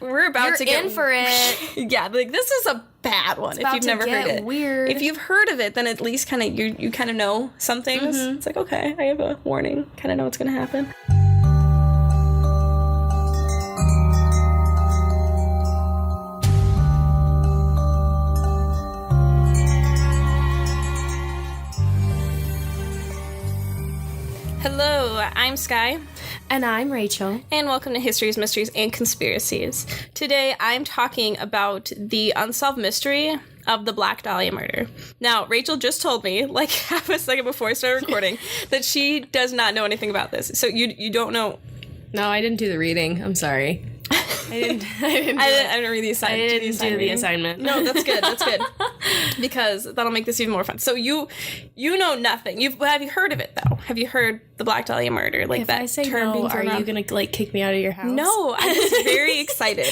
we're about to get in for it. Yeah, like this is a bad one if you've never heard it. Weird. If you've heard of it, then at least kind of you kind of know some things. It's like, okay, I have a warning. Kind of know what's going to happen. Hello, I'm Skye. And I'm Rachel. And welcome to Histories, Mysteries, and Conspiracies. Today, I'm talking about the unsolved mystery of the Black Dahlia murder. Now, Rachel just told me, like half a second before I started recording, that she does not know anything about this. So you don't know... No, I didn't do the reading. I'm sorry. I didn't read the assignment. I didn't do the assignment. No, that's good. That's good. Because that'll make this even more fun. So you know nothing. Have you heard of it though? Have you heard the Black Dahlia murder? Like, if that I say term no, being are thrown around? you gonna like kick me out of your house? No, I'm just very excited.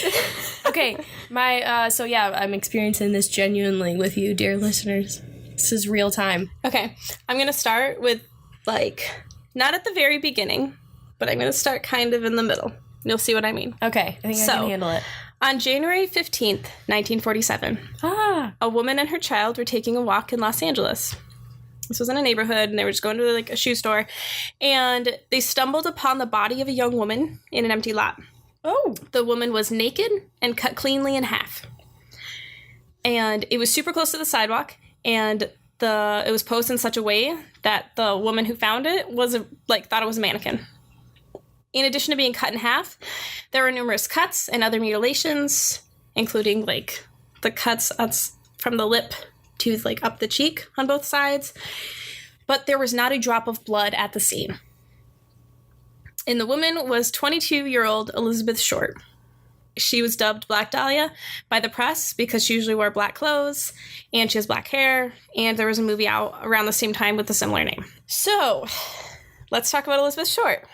Okay, so yeah, I'm experiencing this genuinely with you, dear listeners. This is real time. Okay, I'm gonna start with like not at the very beginning, but I'm gonna start kind of in the middle. You'll see what I mean. Okay, I think I can handle it. On January 15th, 1947, a woman and her child were taking a walk in Los Angeles. This was in a neighborhood, and they were just going to like a shoe store, and they stumbled upon the body of a young woman in an empty lot. Oh. The woman was naked and cut cleanly in half. And it was super close to the sidewalk, and it was posed in such a way that the woman who found it thought it was a mannequin. In addition to being cut in half, there were numerous cuts and other mutilations, including like the cuts from the lip to like up the cheek on both sides. But there was not a drop of blood at the scene. And the woman was 22-year-old Elizabeth Short. She was dubbed Black Dahlia by the press because she usually wore black clothes and she has black hair. And there was a movie out around the same time with a similar name. So let's talk about Elizabeth Short.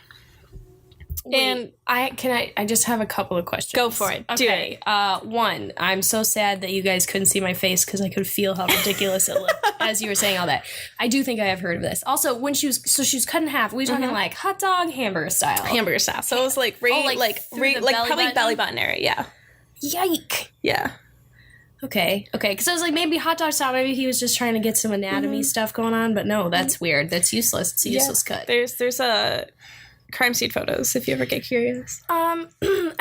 And I just have a couple of questions. Go for it. Okay. Do it. One, I'm so sad that you guys couldn't see my face because I could feel how ridiculous it looked as you were saying all that. I do think I have heard of this. Also, when she was cut in half, we were talking like hot dog, hamburger style. Hamburger style. So it was like probably belly button area. Yeah. Yike. Yeah. Okay. Because I was like, maybe hot dog style. Maybe he was just trying to get some anatomy stuff going on. But no, that's weird. That's useless. It's a useless cut. There's a crime scene photos if you ever get curious. I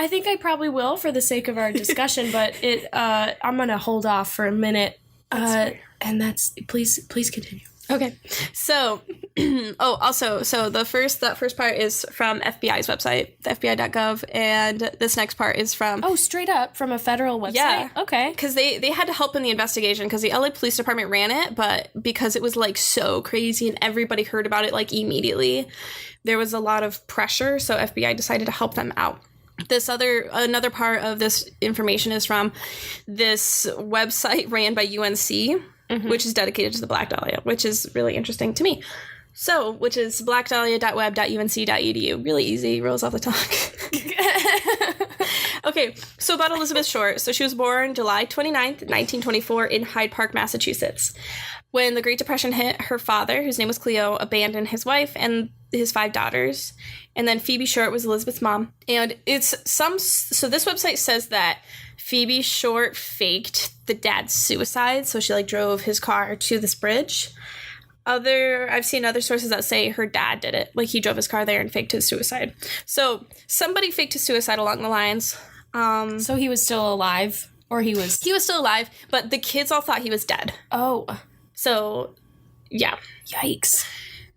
think I probably will for the sake of our discussion, but I'm gonna hold off for a minute. And that's please continue. Okay. So that first part is from FBI's website, FBI.gov, and this next part is from straight up from a federal website. Yeah. Okay. Because they had to help in the investigation because the LA Police Department ran it, but because it was like so crazy and everybody heard about it like immediately, there was a lot of pressure, so FBI decided to help them out. Another part of this information is from this website ran by UNC, which is dedicated to the Black Dahlia, which is really interesting to me. So, which is blackdahlia.web.unc.edu. Really easy, rolls off the tongue. Okay, so about Elizabeth Short. So she was born July 29th, 1924 in Hyde Park, Massachusetts. When the Great Depression hit, her father, whose name was Cleo, abandoned his wife and his 5 daughters. And then Phoebe Short was Elizabeth's mom. And so this website says that Phoebe Short faked the dad's suicide. So she drove his car to this bridge. I've seen other sources that say her dad did it. Like he drove his car there and faked his suicide. So somebody faked his suicide along the lines. So he was still alive? Or he was still alive, but the kids all thought he was dead. Oh. So, yeah. Yikes.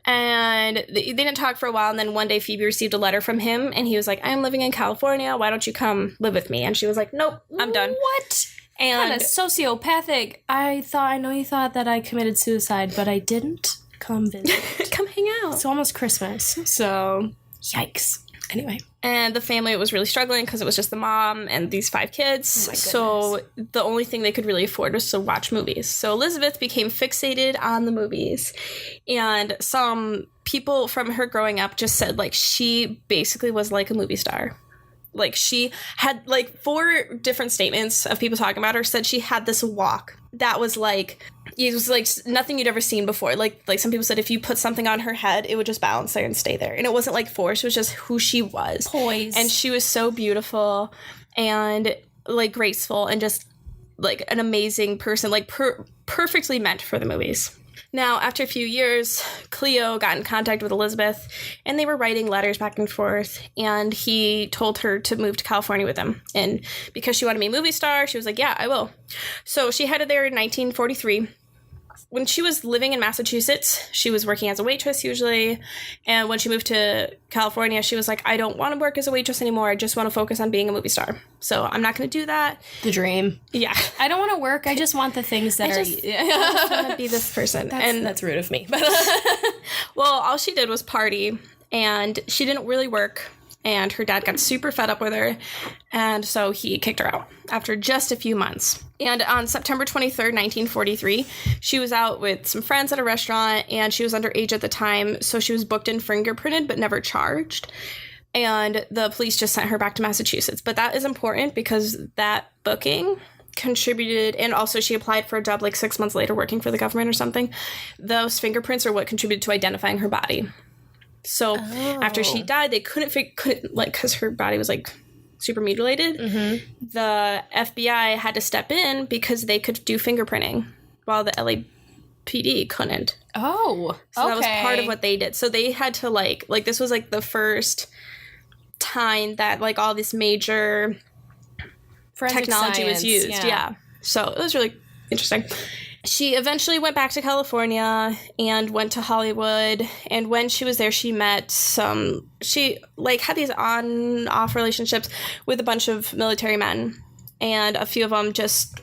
And they didn't talk for a while, and then one day Phoebe received a letter from him, and he was like, I'm living in California, why don't you come live with me? And she was like, nope, I'm done. What? And kind of sociopathic. I know you thought that I committed suicide, but I didn't. Come visit. Come hang out. It's almost Christmas, so yikes. Anyway. And the family was really struggling because it was just the mom and these 5 kids. Oh my so the only thing they could really afford was to watch movies. So Elizabeth became fixated on the movies. And some people from her growing up just said, she basically was like a movie star. She had 4 different statements of people talking about her said she had this walk that was it was nothing you'd ever seen before. Like some people said if you put something on her head, it would just balance there and stay there. And it wasn't force, it was just who she was. Poise. And she was so beautiful. and like graceful and just like an amazing person, like perfectly meant for the movies. Now, after a few years, Cleo got in contact with Elizabeth, and they were writing letters back and forth, and he told her to move to California with him. And because she wanted to be a movie star, she was like, yeah, I will. So she headed there in 1943. When she was living in Massachusetts, she was working as a waitress usually. And when she moved to California, she was like, I don't want to work as a waitress anymore. I just want to focus on being a movie star. So I'm not going to do that. The dream. Yeah. I don't want to work. I just want the things that I just want to be this person. That's rude of me. But well, all she did was party, and she didn't really work. And her dad got super fed up with her, and so he kicked her out after just a few months. And on September 23rd, 1943, she was out with some friends at a restaurant, and she was underage at the time, so she was booked and fingerprinted but never charged. And the police just sent her back to Massachusetts. But that is important because that booking contributed, and also she applied for a job like 6 months later working for the government or something. Those fingerprints are what contributed to identifying her body. So after she died, they couldn't like, because her body was like super mutilated. Mm-hmm. The FBI had to step in because they could do fingerprinting while the LAPD couldn't. Oh, so that was part of what they did. So they had to like this was like the first time that like all this major forensic technology was used. Yeah. So it was really interesting. She eventually went back to California and went to Hollywood. And when she was there, she met she like had these on-off relationships with a bunch of military men. And a few of them just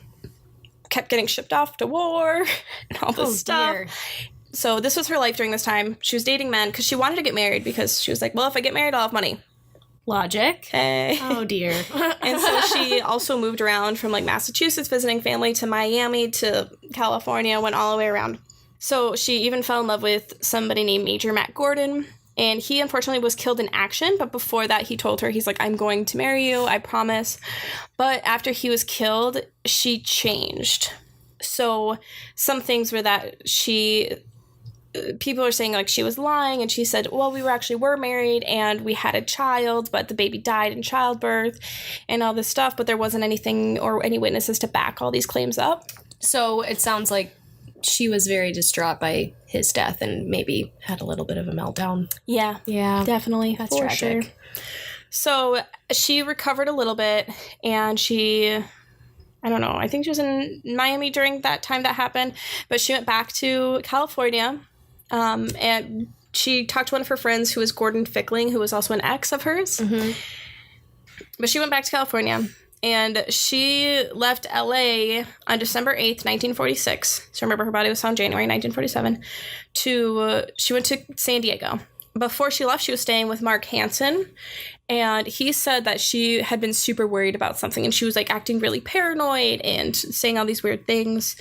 kept getting shipped off to war and all this stuff. Dear. So this was her life during this time. She was dating men because she wanted to get married because she was like, well, if I get married, I'll have money. Logic. Hey. Oh, dear. And so she also moved around from like Massachusetts visiting family to Miami to California, went all the way around. So she even fell in love with somebody named Major Matt Gordon. And he unfortunately was killed in action. But before that, he told her, he's like, I'm going to marry you. I promise. But after he was killed, she changed. So some things were that people are saying like she was lying, and she said, well, we were married and we had a child, but the baby died in childbirth and all this stuff, but there wasn't anything or any witnesses to back all these claims up. So it sounds like she was very distraught by his death and maybe had a little bit of a meltdown. Yeah, definitely. That's tragic. Sure. So she recovered a little bit, and I don't know, I think she was in Miami during that time that happened, but she went back to California. And she talked to one of her friends who was Gordon Fickling, who was also an ex of hers. Mm-hmm. But she went back to California, and she left LA on December 8th, 1946. So remember, her body was found January 1947. She went to San Diego. Before she left, she was staying with Mark Hansen, and he said that she had been super worried about something, and she was like acting really paranoid and saying all these weird things.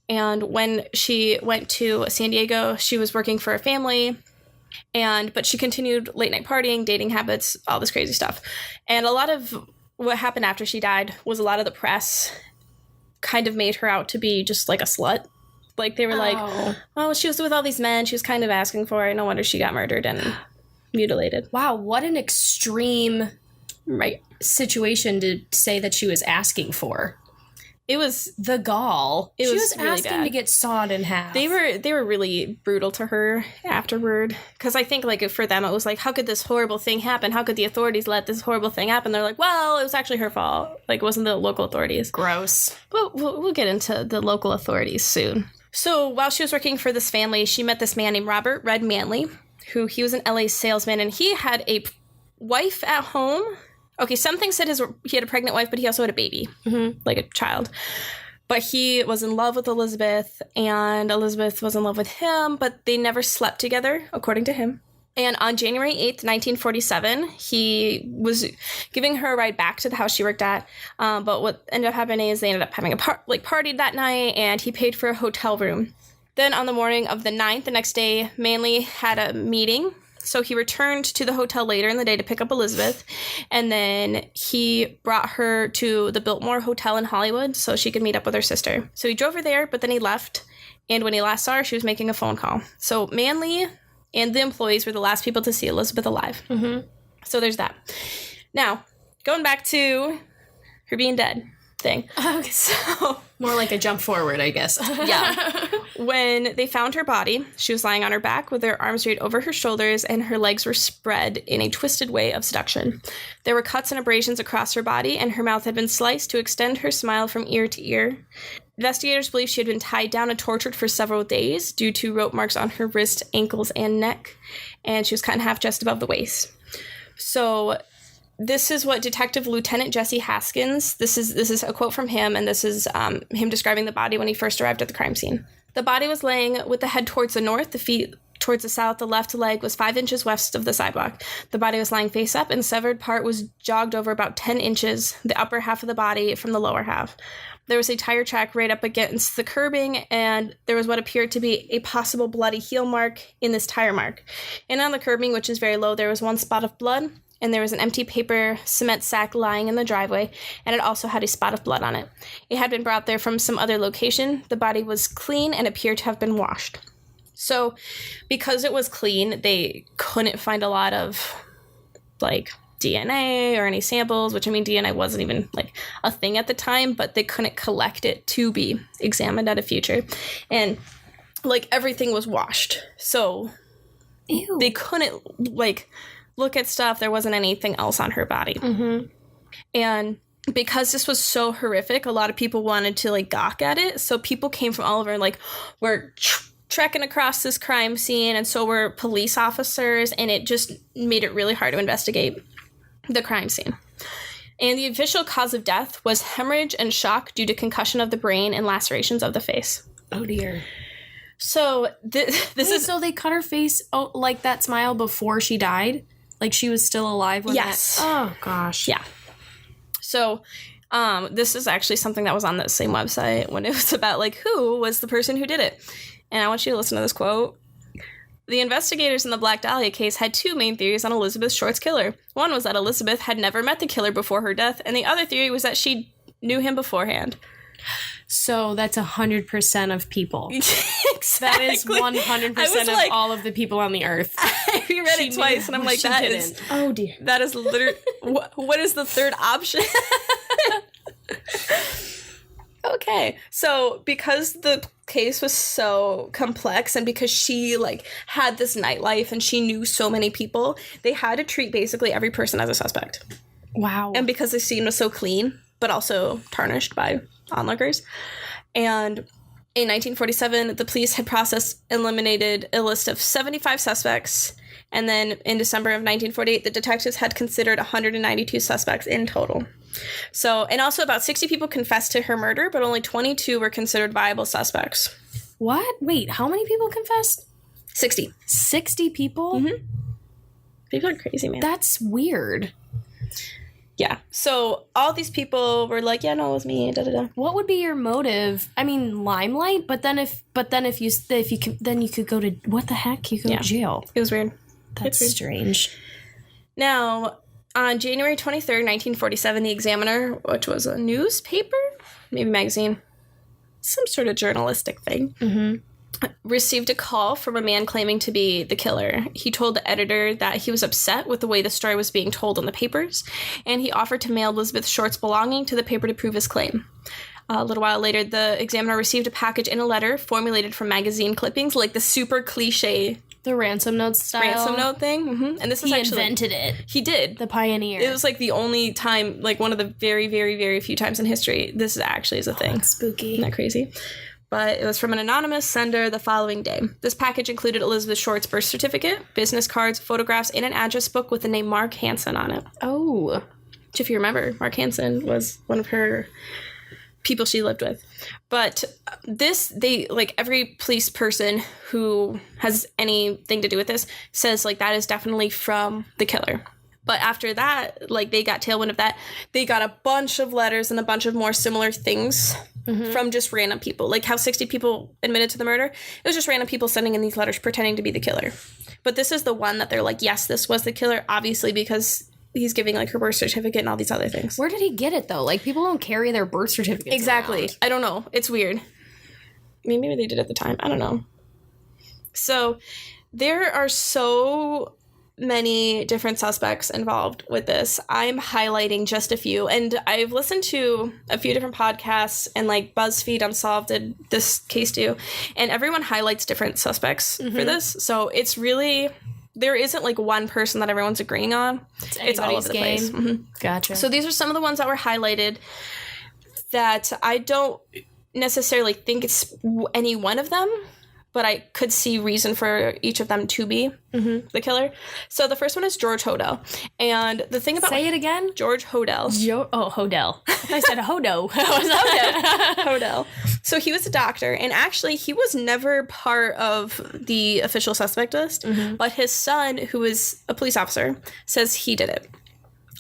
And when she went to San Diego, she was working for a family, but she continued late night partying, dating habits, all this crazy stuff. And a lot of what happened after she died was a lot of the press kind of made her out to be just like a slut. Like they were like, oh, she was with all these men. She was kind of asking for it. No wonder she got murdered and mutilated. Wow, what an extreme situation to say that she was asking for. It was the gall. She was really asking bad. To get sawed in half. They were really brutal to her afterward. Because I think like for them it was like, how could this horrible thing happen? How could the authorities let this horrible thing happen? They're like, well, it was actually her fault. Like it wasn't the local authorities. Gross. But we'll get into the local authorities soon. So while she was working for this family, she met this man named Robert Red Manley, who he was an LA salesman, and he had a wife at home. Okay, some things said he had a pregnant wife, but he also had a baby, like a child. But he was in love with Elizabeth, and Elizabeth was in love with him, but they never slept together, according to him. And on January 8th, 1947, he was giving her a ride back to the house she worked at. But what ended up happening is they ended up having a party that night, and he paid for a hotel room. Then on the morning of the 9th, the next day, Manley had a meeting. So he returned to the hotel later in the day to pick up Elizabeth, and then he brought her to the Biltmore Hotel in Hollywood so she could meet up with her sister. So he drove her there, but then he left, and when he last saw her, she was making a phone call. So Manley and the employees were the last people to see Elizabeth alive. Mm-hmm. So there's that. Now, going back to her being dead thing. Okay. So more like a jump forward, I guess. yeah. When they found her body, she was lying on her back with her arms straight over her shoulders and her legs were spread in a twisted way of seduction. There were cuts and abrasions across her body, and her mouth had been sliced to extend her smile from ear to ear. Investigators believe she had been tied down and tortured for several days due to rope marks on her wrist, ankles, and neck, and she was cut in half just above the waist. So this is what Detective Lieutenant Jesse Haskins, this is a quote from him, and this is him describing the body when he first arrived at the crime scene. The body was laying with the head towards the north, the feet towards the south. The left leg was 5 inches west of the sidewalk. The body was lying face up, and the severed part was jogged over about 10 inches, the upper half of the body from the lower half. There was a tire track right up against the curbing, and there was what appeared to be a possible bloody heel mark in this tire mark. And on the curbing, which is very low, there was one spot of blood, and there was an empty paper cement sack lying in the driveway, and it also had a spot of blood on it. It had been brought there from some other location. The body was clean and appeared to have been washed. So, because it was clean, they couldn't find a lot of, like, DNA or any samples, which, I mean, DNA wasn't even, like, a thing at the time, but they couldn't collect it to be examined at a future. And, like, everything was washed. So, Ew. They couldn't, like, look at stuff. There wasn't anything else on her body. Mm-hmm. And because this was so horrific, a lot of people wanted to, like, gawk at it. So people came from all over, like, we're trekking across this crime scene, and so were police officers, and it just made it really hard to investigate the crime scene. And the official cause of death was hemorrhage and shock due to concussion of the brain and lacerations of the face. Oh, dear. So this is... So they cut her face, like that smile before she died? Like she was still alive when Yes. Oh, gosh. Yeah. So this is actually something that was on that same website when it was about, like, who was the person who did it. And I want you to listen to this quote. The investigators in the Black Dahlia case had two main theories on Elizabeth Short's killer. One was that Elizabeth had never met the killer before her death, and the other theory was that she knew him beforehand. So that's 100% of people. Exactly. That is 100% of like, all of the people on the earth. I read it twice, and I'm like, that is... Oh, dear. That is literally... what is the third option? Okay, so because the case was so complex and because she, like, had this nightlife and she knew so many people, they had to treat basically every person as a suspect. Wow. And because the scene was so clean, but also tarnished by onlookers. And in 1947, the police had eliminated a list of 75 suspects. And then in December of 1948, the detectives had considered 192 suspects in total. So, and also about 60 people confessed to her murder, but only 22 were considered viable suspects. What? Wait, how many people confessed? 60. 60 people? Mm-hmm. People are crazy, man. That's weird. Yeah. So all these people were like, yeah, no, it was me. Da da da. What would be your motive? I mean, limelight, but then if you could go to what the heck? You go to jail. It was weird. That's strange. Now, on January 23rd, 1947, the Examiner, which was a newspaper, maybe magazine, some sort of journalistic thing, received a call from a man claiming to be the killer. He told the editor that he was upset with the way the story was being told in the papers, and he offered to mail Elizabeth Short's belonging to the paper to prove his claim. A little while later, the Examiner received a package in a letter formulated from magazine clippings, like the super cliche the ransom note style. Ransom note thing. Mm-hmm. And this is he actually... invented it. He did. The pioneer. It was like the only time, like one of the very, very, very few times in history this actually is a thing. That's spooky. Isn't that crazy? But it was from an anonymous sender the following day. This package included Elizabeth Short's birth certificate, business cards, photographs, and an address book with the name Mark Hansen on it. Oh. Which, if you remember, Mark Hansen was one of her people she lived with. But like, every police person who has anything to do with this says, like, that is definitely from the killer. But after that, like, they got tailwind of that. They got a bunch of letters and a bunch of more similar things from just random people. Like how 60 people admitted to the murder. It was just random people sending in these letters pretending to be the killer. But this is the one that they're like, yes, this was the killer, obviously, because he's giving, like, her birth certificate and all these other things. Where did he get it, though? Like, people don't carry their birth certificates Exactly. around. I don't know. It's weird. I mean, maybe they did at the time. I don't know. So, there are so many different suspects involved with this. I'm highlighting just a few, and I've listened to a few different podcasts, and like BuzzFeed Unsolved did this case too, and everyone highlights different suspects for this. So it's really, there isn't like one person that everyone's agreeing on. It's all over the place. Gotcha. So these are some of the ones that were highlighted that I don't necessarily think it's any one of them, but I could see reason for each of them to be the killer. So the first one is George Hodel. And the thing about... Say it again? George Hodel. Hodel. I said Hodo. Hodel. So he was a doctor, and actually he was never part of the official suspect list, but his son, who is a police officer, says he did it.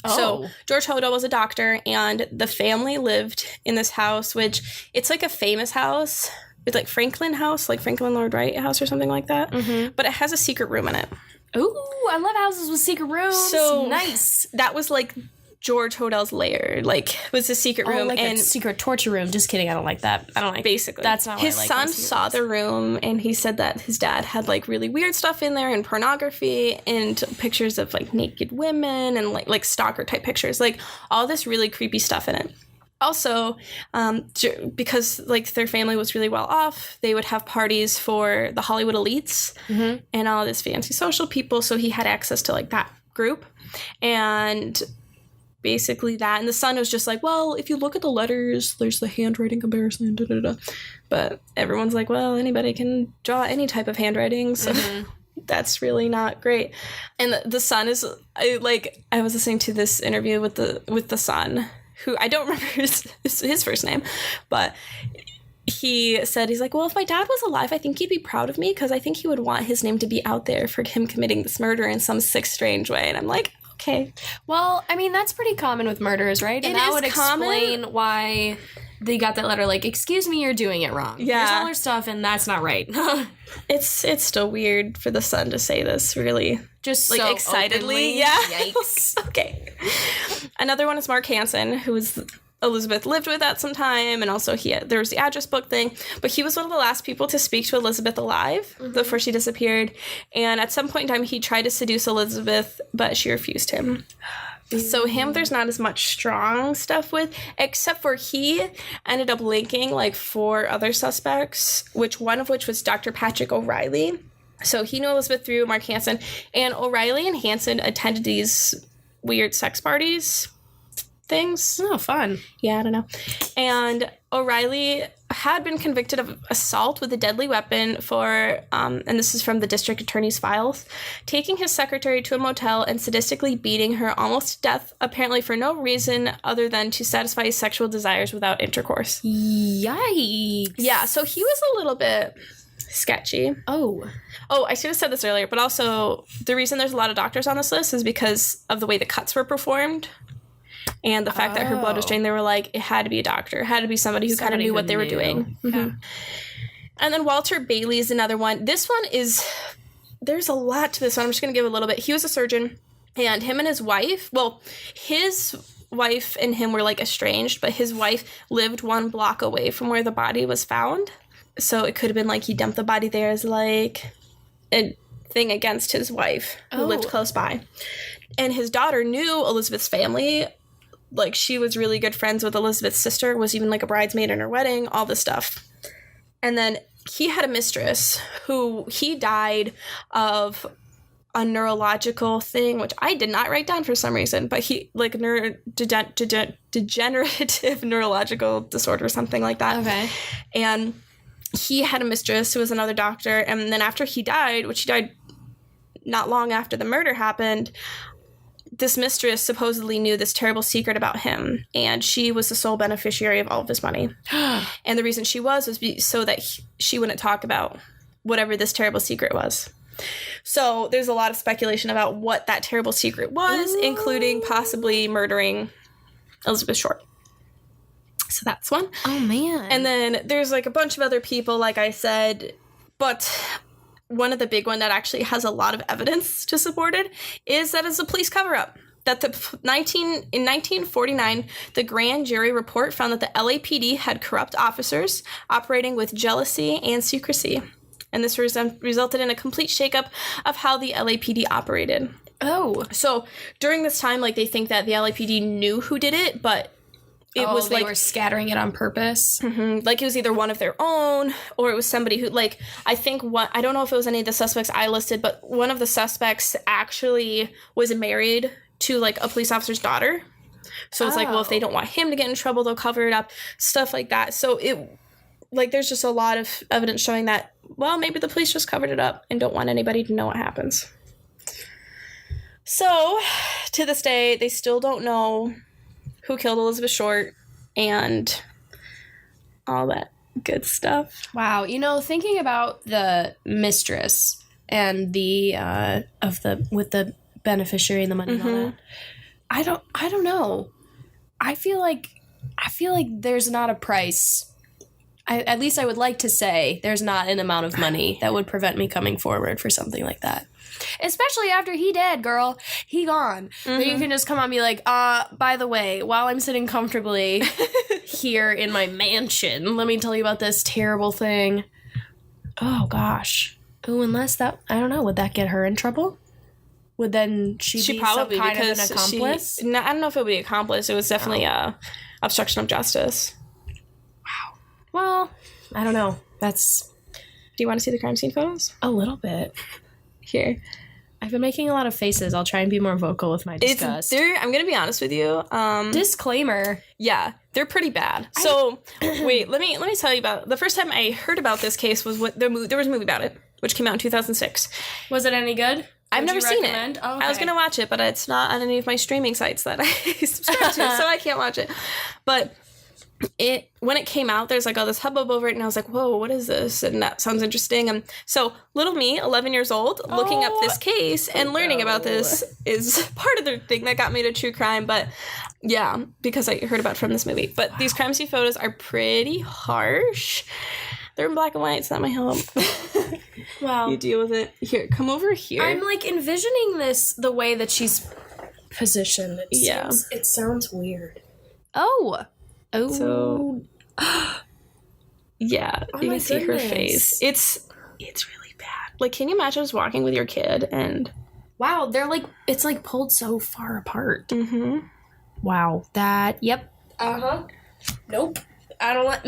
Oh. So George Hodel was a doctor, and the family lived in this house, which it's like a famous house. It's like Franklin House, like Franklin Lord Wright House or something like that. But it has a secret room in it. Ooh, I love houses with secret rooms. So nice. That was like George Hodel's lair, like was a secret room. Like and a secret torture room. Just kidding, I don't like that. I don't like basically. That's not what his I like son saw the room, and he said that his dad had like really weird stuff in there, and pornography, and pictures of like naked women, and like stalker type pictures, like all this really creepy stuff in it. Also, because like their family was really well off, they would have parties for the Hollywood elites and all this fancy social people. So he had access to like that group, and basically that. And the son was just like, well, if you look at the letters, there's the handwriting comparison. Da, da, da. But everyone's like, well, anybody can draw any type of handwriting, so. That's really not great. And the son is I was listening to this interview with the son, who I don't remember his first name, but he said, he's like, well, if my dad was alive, I think he'd be proud of me, because I think he would want his name to be out there for him committing this murder in some sick, strange way. And I'm like, okay. Well, I mean, that's pretty common with murderers, right? And that would explain why they got that letter, like, excuse me, you're doing it wrong. Yeah. Here's all their stuff, and that's not right. It's still weird for the son to say this, really. Just like so excitedly. Openly. Yeah. Yikes. Okay. Another one is Mark Hansen, who was Elizabeth lived with at some time, and also there was the address book thing, but he was one of the last people to speak to Elizabeth alive before she disappeared, and at some point in time he tried to seduce Elizabeth, but she refused him. So him, there's not as much strong stuff with, except for he ended up linking like 4 other suspects, one of which was Dr. Patrick O'Reilly. So he knew Elizabeth through Mark Hansen, and O'Reilly and Hansen attended these weird sex parties things. Oh, fun. Yeah, I don't know. And O'Reilly had been convicted of assault with a deadly weapon for, and this is from the district attorney's files, taking his secretary to a motel and sadistically beating her almost to death, apparently for no reason other than to satisfy his sexual desires without intercourse. Yikes. Yeah, so he was a little bit sketchy. Oh, I should have said this earlier, but also the reason there's a lot of doctors on this list is because of the way the cuts were performed. And the fact that her blood was drained, they were like, it had to be a doctor. It had to be somebody who kind of knew what they were doing. Yeah. And then Walter Bailey is another one. This one is, there's a lot to this one. I'm just going to give a little bit. He was a surgeon, and him and his wife and him were like estranged, but his wife lived 1 block away from where the body was found. So it could have been like he dumped the body there as like a thing against his wife who lived close by. And his daughter knew Elizabeth's family. Like, she was really good friends with Elizabeth's sister, was even like a bridesmaid in her wedding, all this stuff. And then he had a mistress who he died of a neurological thing, which I did not write down for some reason, but he, like, degenerative neurological disorder or something like that. Okay. And he had a mistress who was another doctor, and then after he died, which he died not long after the murder happened, this mistress supposedly knew this terrible secret about him, and she was the sole beneficiary of all of his money. And the reason she was so that she wouldn't talk about whatever this terrible secret was. So there's a lot of speculation about what that terrible secret was, including possibly murdering Elizabeth Short. So that's one. Oh, man. And then there's like a bunch of other people, like I said, but one of the big one that actually has a lot of evidence to support it is that it's a police cover-up. That in 1949, the grand jury report found that the LAPD had corrupt officers operating with jealousy and secrecy. And this resulted in a complete shakeup of how the LAPD operated. Oh. So during this time, like, they think that the LAPD knew who did it, but it was they like were scattering it on purpose. like it was either one of their own or it was somebody who, like, I think I don't know if it was any of the suspects I listed, but one of the suspects actually was married to, like, a police officer's daughter. So it's like, well, if they don't want him to get in trouble, they'll cover it up, stuff like that. So it, like, there's just a lot of evidence showing that, well, maybe the police just covered it up and don't want anybody to know what happens. So to this day, they still don't know who killed Elizabeth Short and all that good stuff. Wow. You know, thinking about the mistress and the with the beneficiary and the money and all that, I don't know. I feel like there's not a price. At least I would like to say there's not an amount of money that would prevent me coming forward for something like that. Especially after he dead, girl. He gone. Then you can just come on and be like, by the way, while I'm sitting comfortably here in my mansion, let me tell you about this terrible thing. Oh, gosh. Oh, unless that, I don't know, would that get her in trouble? Would then she be probably, some kind of an because accomplice? No, I don't know if it would be accomplice. It was definitely obstruction of justice. Wow. Well, I don't know. That's... Do you want to see the crime scene photos? A little bit. Here. I've been making a lot of faces. I'll try and be more vocal with my disgust. I'm going to be honest with you. Disclaimer. Yeah, they're pretty bad. So, wait, let me tell you about... The first time I heard about this case was there was a movie about it, which came out in 2006. Was it any good? I've never seen it. Oh, okay. I was going to watch it, but it's not on any of my streaming sites that I subscribe to, so I can't watch it. But when it came out, there's like all this hubbub over it, and I was like, whoa, what is this? And that sounds interesting. And so little me, 11 years old, looking up this case and learning about this is part of the thing that got me to true crime. But yeah, because I heard about it from this movie. But these crime scene photos are pretty harsh. They're in black and white, so that might help. Wow. You deal with it. Here, come over here. I'm like envisioning this the way that she's positioned. It sounds weird. Oh. So, yeah, you can see her face. It's really bad. Like, can you imagine just walking with your kid and... Wow, it's like pulled so far apart. Mm-hmm. Wow, yep. Uh-huh. Nope. I don't like,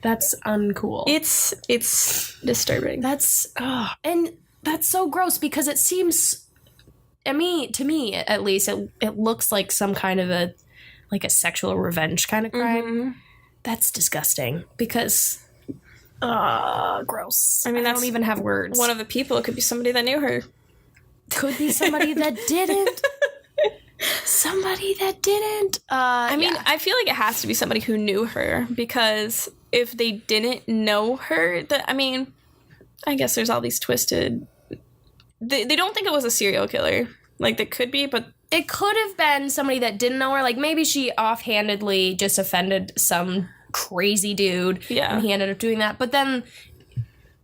That's uncool. It's disturbing. And that's so gross because it seems, to me at least, it looks like some kind of a sexual revenge kind of crime. Mm-hmm. That's disgusting because, gross. I don't even have words. One of the people, it could be somebody that knew her. Could be somebody that didn't. Somebody that didn't. I feel like it has to be somebody who knew her, because if they didn't know her, I guess there's all these twisted... They don't think it was a serial killer. Like, they could be, but... It could have been somebody that didn't know her. Like, maybe she offhandedly just offended some crazy dude. Yeah. And he ended up doing that. But then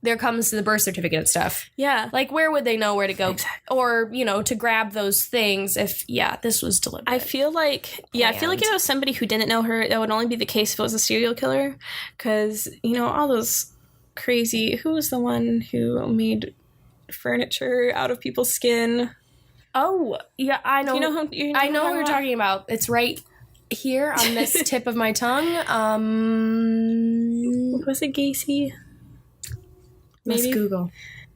there comes the birth certificate and stuff. Yeah. Like, where would they know where to go? Exactly. Or, to grab those things if, this was deliberate. I feel like if it was somebody who didn't know her, that would only be the case if it was a serial killer. Because, all those crazy... Who was the one who made furniture out of people's skin? Oh, yeah, I know. I know who you're talking about. It's right here on this tip of my tongue. Was it Gacy? Maybe. Let's Google.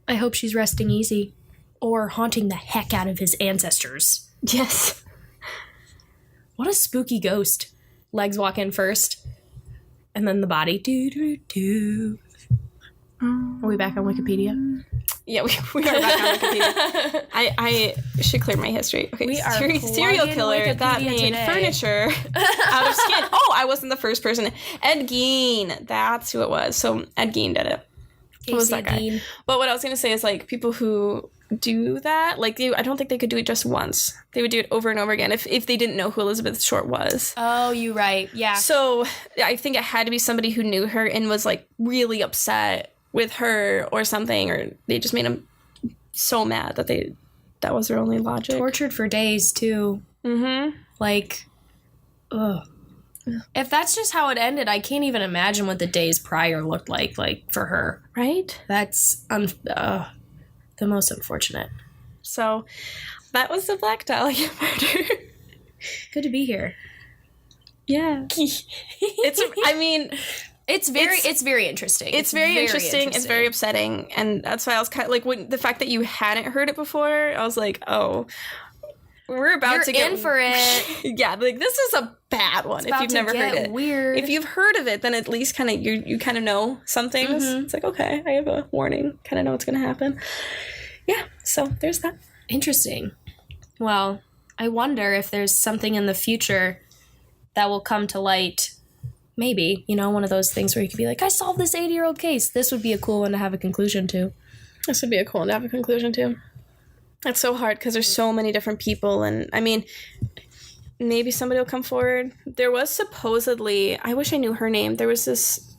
I hope she's resting easy. Or haunting the heck out of his ancestors. Yes. What a spooky ghost. Legs walk in first. And then the body. Do. Are we back on Wikipedia? Yeah, we are back on Wikipedia. I should clear my history. Okay, we are serial killer Wikipedia that made today. Furniture out of skin. Oh, I wasn't the first person. Ed Gein. That's who it was. So Ed Gein did it. Who was that guy? Gein. But what I was going to say is, like, people who do that, like, I don't think they could do it just once. They would do it over and over again if they didn't know who Elizabeth Short was. Oh, you're right. Yeah. So I think it had to be somebody who knew her and was, like, really upset with her or something, or they just made him so mad that was their only logic. Tortured for days too. Mm-hmm. Like, ugh. If that's just how it ended, I can't even imagine what the days prior looked like for her. Right? That's the most unfortunate. So that was the Black Dahlia murder. Good to be here. Yeah. It's very interesting. It's very interesting. It's very upsetting. And that's why I was kind of like, when the fact that you hadn't heard it before, I was like, oh, we're about to get in for it. Yeah, like this is a bad one if you've never heard it. Weird. If you've heard of it, then at least kind of you kind of know some things. It's like, okay, I have a warning. Kind of know what's going to happen. Yeah, so there's that. Interesting. Well, I wonder if there's something in the future that will come to light. Maybe, one of those things where you could be like, I solved this 80-year-old case. This would be a cool one to have a conclusion to. This would be a cool one to have a conclusion to. It's so hard because there's so many different people. And, maybe somebody will come forward. There was supposedly, I wish I knew her name. There was this,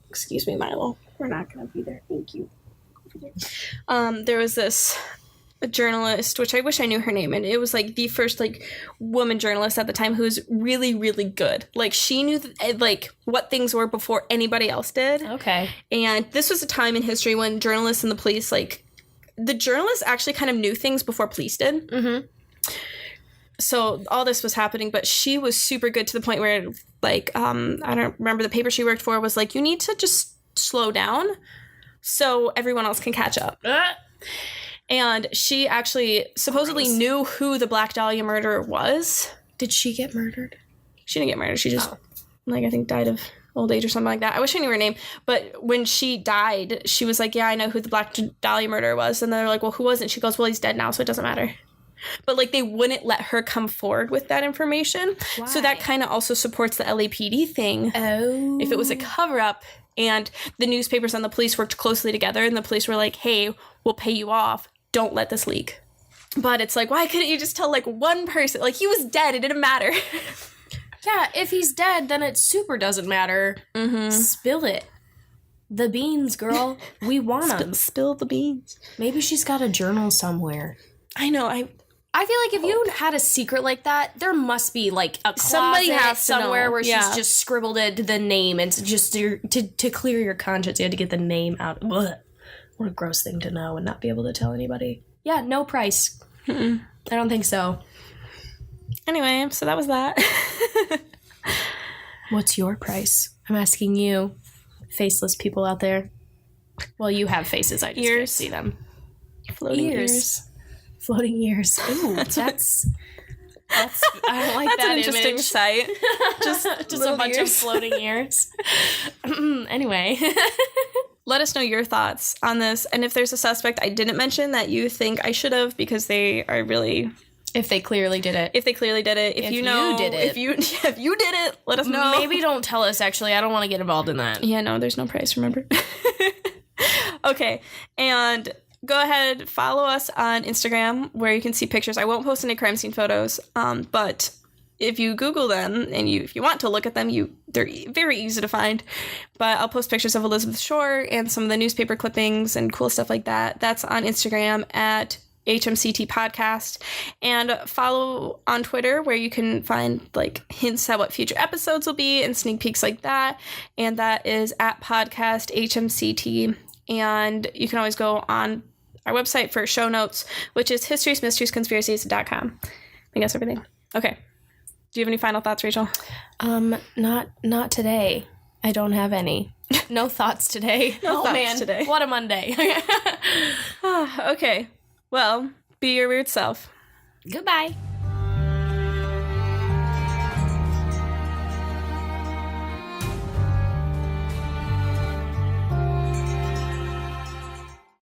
excuse me, Milo. We're not going to be there. Thank you. There was this journalist, which I wish I knew her name, and it was like the first woman journalist at the time who was really, really good. Like she knew what things were before anybody else did. Okay. And this was a time in history when journalists and the police, the journalists actually kind of knew things before police did. Mm-hmm. So all this was happening, but she was super good to the point where I don't remember, the paper she worked for was like, you need to just slow down so everyone else can catch up. And she actually supposedly knew who the Black Dahlia murderer was. Did she get murdered? She didn't get murdered. She just, I think died of old age or something like that. I wish I knew her name. But when she died, she was like, yeah, I know who the Black Dahlia murderer was. And they're like, well, who was it? She goes, well, he's dead now, so it doesn't matter. But, they wouldn't let her come forward with that information. Why? So that kind of also supports the LAPD thing. Oh. If it was a cover-up and the newspapers and the police worked closely together and the police were like, hey, we'll pay you off. Don't let this leak. But it's like, why couldn't you just tell one person? He was dead. It didn't matter. Yeah, if he's dead, then it super doesn't matter. Mm-hmm. Spill it. The beans, girl. We want them. Spill the beans. Maybe she's got a journal somewhere. I know. I feel like if you had a secret like that, there must be a closet somewhere where she's just scribbled it, the name, and just to clear your conscience, you had to get the name out. Ugh. What a gross thing to know and not be able to tell anybody. Yeah, no price. I don't think so. Anyway, so that was that. What's your price? I'm asking you, faceless people out there. Well, you have faces. I just can't see them. Floating ears. Floating ears. Ooh, that's I don't like that's that an interesting image. Sight. Just a bunch of floating ears. Anyway. Let us know your thoughts on this. And if there's a suspect I didn't mention that you think I should have because they are really... If they clearly did it. If you know... did it. If you did it, let us know. Maybe don't tell us, actually. I don't want to get involved in that. Yeah, no, there's no price, remember? Okay, and go ahead, follow us on Instagram where you can see pictures. I won't post any crime scene photos, but... if you Google them and if you want to look at them, they're very easy to find. But I'll post pictures of Elizabeth Shore and some of the newspaper clippings and cool stuff like that. That's on Instagram at HMCT Podcast. And follow on Twitter where you can find hints at what future episodes will be and sneak peeks like that. And that is at Podcast HMCT. And you can always go on our website for show notes, which is historiesmysteriesconspiracies.com. I think that's everything. Okay. Do you have any final thoughts, Rachel? Not today. I don't have any. No thoughts today. No thoughts today. What a Monday. Okay. Well, be your weird self. Goodbye.